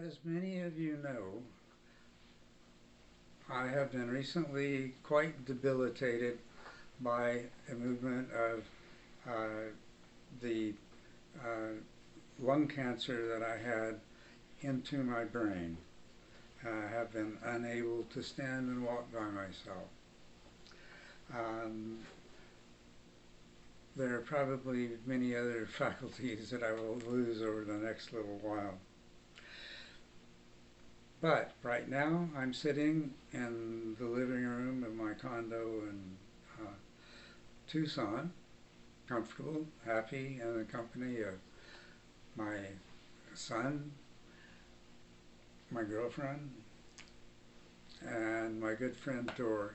As many of you know, I have been recently quite debilitated by a movement of the uh, lung cancer that I had into my brain. I have been unable to stand and walk by myself. Um, there are probably many other faculties that I will lose over the next little while. But right now I'm sitting in the living room of my condo in Tucson, comfortable, happy, in the company of my son, my girlfriend, and my good friend Dor,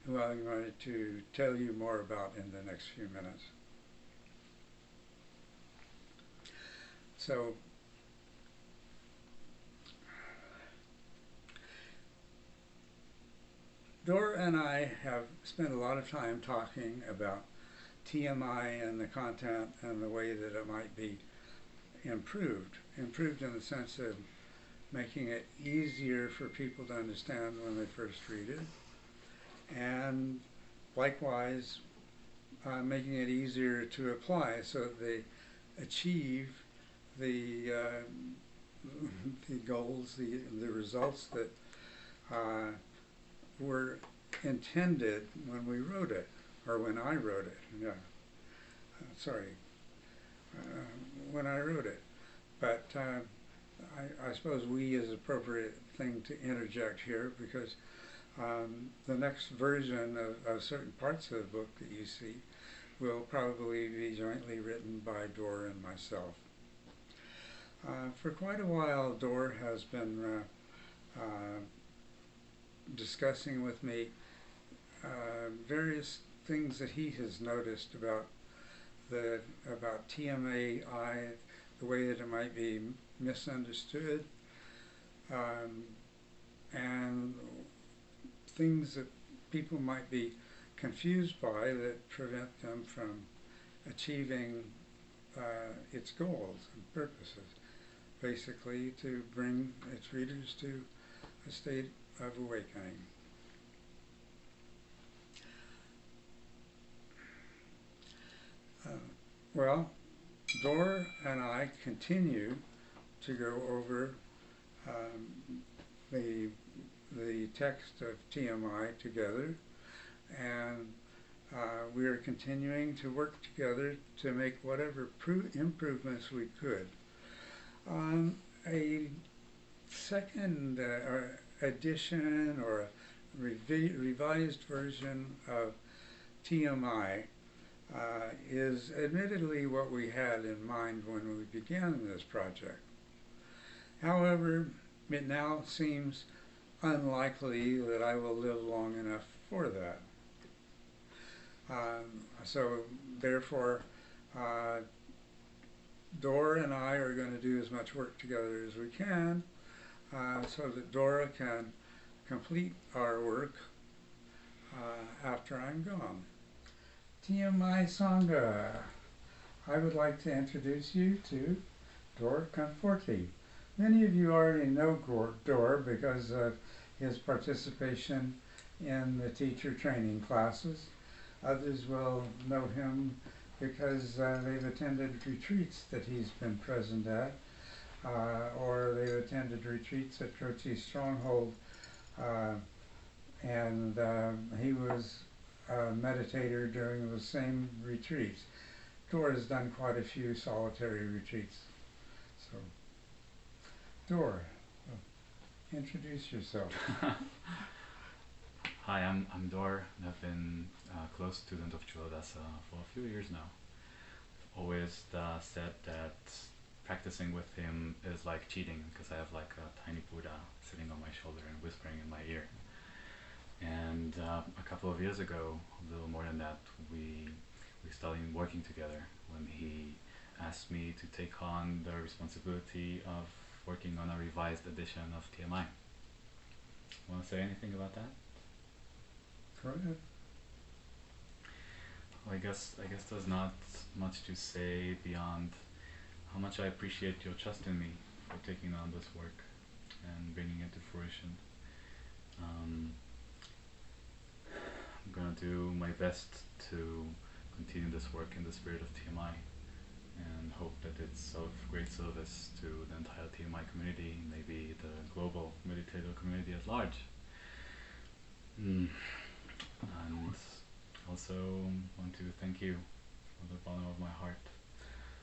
who I'm going to tell you more about in the next few minutes. So, Dor and I have spent a lot of time talking about TMI and the content and the way that it might be improved. Improved in the sense of making it easier for people to understand when they first read it, and likewise making it easier to apply so that they achieve the the goals, the results that were intended when we wrote it, or when I wrote it. Yeah, sorry, when I wrote it. But I suppose "we" is an appropriate thing to interject here because the next version of certain parts of the book that you see will probably be jointly written by Dor and myself. For quite a while, Dor has been discussing with me various things that he has noticed about TMAI, the way that it might be misunderstood, and things that people might be confused by that prevent them from achieving its goals and purposes, basically to bring its readers to a state of awakening. Well, Dor and I continue to go over the text of TMI together, and we are continuing to work together to make whatever improvements we could. A second edition or a revised version of TMI is admittedly what we had in mind when we began this project. However, it now seems unlikely that I will live long enough for that. So therefore, Dora and I are going to do as much work together as we can so that Dora can complete our work after I'm gone. TMI Sangha. I would like to introduce you to Dor Konforty. Many of you already know Dor because of his participation in the teacher training classes. Others will know him because they've attended retreats that he's been present at, or they've attended retreats at Cochise Stronghold, and he was a meditator during the same retreats. Dor has done quite a few solitary retreats. So, Dor, introduce yourself. Hi, I'm Dor, and I've been a close student of Culadasa for a few years now. Always said that practicing with him is like cheating because I have like a tiny Buddha sitting on my shoulder and whispering in my ear. And a couple of years ago, a little more than that, we started working together when he asked me to take on the responsibility of working on a revised edition of TMI. Want to say anything about that? Go ahead. Well, I guess there's not much to say beyond how much I appreciate your trust in me for taking on this work and bringing it to fruition. I'm gonna do my best to continue this work in the spirit of TMI and hope that it's of great service to the entire TMI community, maybe the global meditator community at large. And also want to thank you from the bottom of my heart.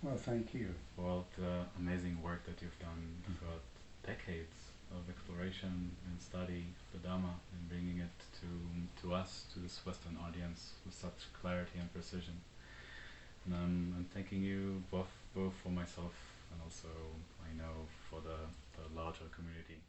Well, thank you. For all the amazing work that you've done throughout decades of exploration and study of the Dharma and bringing it to us, to this Western audience with such clarity and precision. And I'm thanking you both for myself and also, I know, for the larger community.